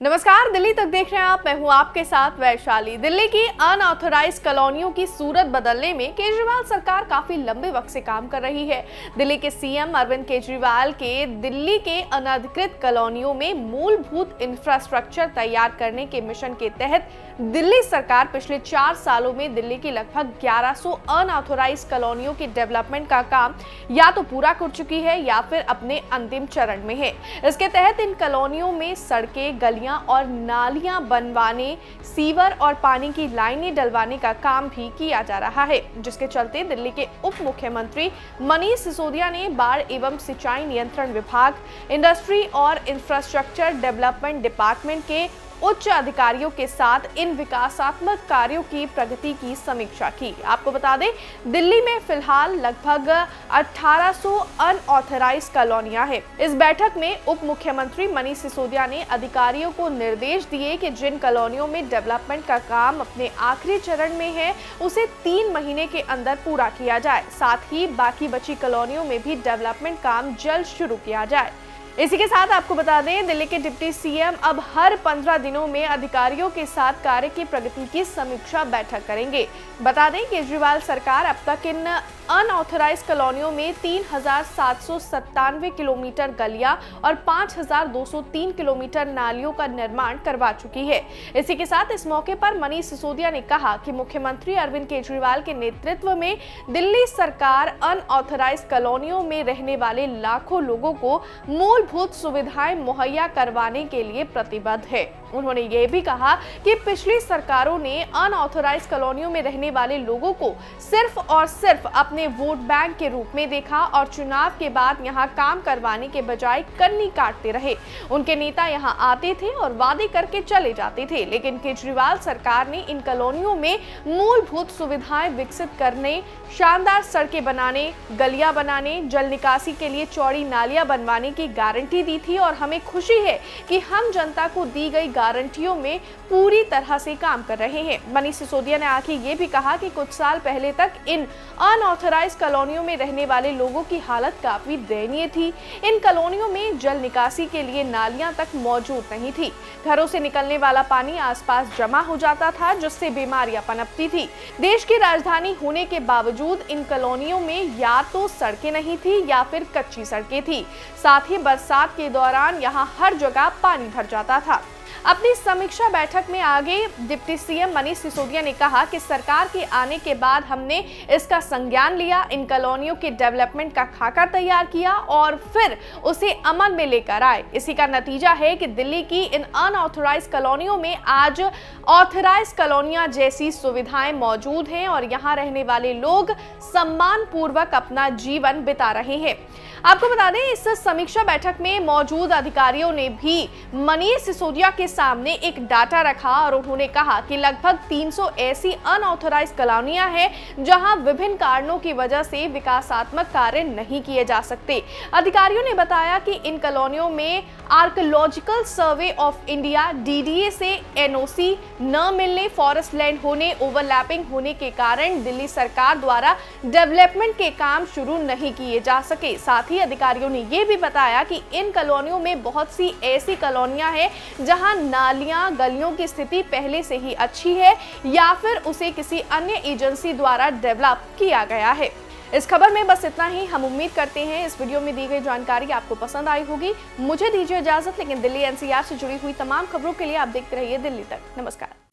नमस्कार, दिल्ली तक देख रहे हैं आप। मैं हूं आपके साथ वैशाली। दिल्ली की अनऑथराइज कॉलोनियों की सूरत बदलने में केजरीवाल सरकार काफी लंबे वक्त से काम कर रही है। दिल्ली के सीएम अरविंद केजरीवाल के दिल्ली के अनधिकृत कॉलोनियों में मूलभूत इंफ्रास्ट्रक्चर तैयार करने के मिशन के तहत दिल्ली सरकार पिछले 4 सालों में दिल्ली की लगभग 1100 अनऑथराइज कॉलोनियों की डेवलपमेंट का काम या तो पूरा कर चुकी है या फिर अपने अंतिम चरण में है। इसके तहत इन कॉलोनियों में सड़कें, गलियां और नालियां बनवाने, सीवर और पानी की लाइनें डलवाने का काम भी किया जा रहा है, जिसके चलते दिल्ली के उप मुख्यमंत्री मनीष सिसोदिया ने बाढ़ एवं सिंचाई नियंत्रण विभाग, इंडस्ट्री और इंफ्रास्ट्रक्चर डेवलपमेंट डिपार्टमेंट के उच्च अधिकारियों के साथ इन विकासात्मक कार्यों की प्रगति की समीक्षा की। आपको बता दें, दिल्ली में फिलहाल लगभग 1800 अनऑथराइज कॉलोनियां हैं। इस बैठक में उप मुख्यमंत्री मनीष सिसोदिया ने अधिकारियों को निर्देश दिए कि जिन कॉलोनियों में डेवलपमेंट का काम अपने आखिरी चरण में है, उसे 3 महीने के अंदर पूरा किया जाए। साथ ही बाकी बची कॉलोनियों में भी डेवलपमेंट काम जल्द शुरू किया जाए। इसी के साथ आपको बता दें, दिल्ली के डिप्टी सीएम अब हर 15 दिनों में अधिकारियों के साथ कार्य की प्रगति की समीक्षा बैठक करेंगे। बता दें, केजरीवाल सरकार अब तक इन अनऑथराइज कॉलोनियों में 3797 किलोमीटर गलियां और 5203 किलोमीटर नालियों का निर्माण करवा चुकी है। इसी के साथ इस मौके पर मनीष सिसोदिया ने कहा कि मुख्यमंत्री अरविंद केजरीवाल के नेतृत्व में दिल्ली सरकार अनऑथराइज कॉलोनियों में रहने वाले लाखों लोगों को मूलभूत सुविधाएं मुहैया करवाने के लिए प्रतिबद्ध है। उन्होंने ये भी कहा कि पिछली सरकारों ने अनऑथराइज कॉलोनियों में रहने वाले लोगों को सिर्फ और सिर्फ अपने वोट बैंक के रूप में देखा और चुनाव के बाद यहां काम करवाने के बजाय कन्नी काटते रहे। उनके नेता यहां आते थे और वादे करके चले जाते थे, लेकिन केजरीवाल सरकार ने इन कॉलोनियों में मूलभूत सुविधाएं विकसित करने, शानदार सड़कें बनाने, गलियां बनाने, जल निकासी के लिए चौड़ी नालियां बनवाने की गारंटी दी थी और हमें खुशी है कि हम जनता को दी गई गारंटियों में पूरी तरह से काम कर रहे हैं। मनीष सिसोदिया ने आगे ये भी कहा कि कुछ साल पहले तक इन अनऑथराइज कॉलोनियों में रहने वाले लोगों की हालत काफी दयनीय थी। इन कॉलोनियों में जल निकासी के लिए नालियां तक मौजूद नहीं थी। घरों से निकलने वाला पानी आसपास जमा हो जाता था, जिससे बीमारियां पनपती थी। देश की राजधानी होने के बावजूद इन कॉलोनियों में या तो सड़कें नहीं थी या फिर कच्ची सड़कें थी। साथ ही बरसात के दौरान यहाँ हर जगह पानी भर जाता था। अपनी समीक्षा बैठक में आगे डिप्टी सीएम मनीष सिसोदिया ने कहा कि सरकार के आने के बाद हमने इसका संज्ञान लिया, इन कॉलोनियों के डेवलपमेंट का खाका तैयार किया और फिर उसे अमल में लेकर आए। इसी का नतीजा है कि दिल्ली की इन अनऑथराइज कॉलोनियों में आज ऑथराइज कॉलोनियां जैसी सुविधाएं मौजूद हैं और यहाँ रहने वाले लोग सम्मान पूर्वक अपना जीवन बिता रहे हैं। आपको बता दें, इस समीक्षा बैठक में मौजूद अधिकारियों ने भी मनीष सिसोदिया के सामने एक डाटा रखा और उन्होंने कहा कि लगभग 300 ऐसी अनऑथराइज कॉलोनियां हैं जहां विभिन्न कारणों की वजह से विकासात्मक कार्य नहीं किए जा सकते। अधिकारियों ने बताया कि इन कॉलोनियों में archaeological survey of India (DDA) से NOC न मिलने, फॉरेस्ट लैंड होने, ओवरलैपिंग होने के कारण दिल्ली सरकार द्वारा डेवलपमेंट के काम शुरू नहीं किए जा सके। साथ ही अधिकारियों ने यह भी बताया कि इन कॉलोनियों में बहुत सी ऐसी कॉलोनियां हैं जहां नालियां, गलियों की स्थिति पहले से ही अच्छी है या फिर उसे किसी अन्य एजेंसी द्वारा डेवलप किया गया है। इस खबर में बस इतना ही। हम उम्मीद करते हैं इस वीडियो में दी गई जानकारी आपको पसंद आई होगी। मुझे दीजिए इजाजत, लेकिन दिल्ली NCR से जुड़ी हुई तमाम खबरों के लिए आप देखते रहिए दिल्ली तक। नमस्कार।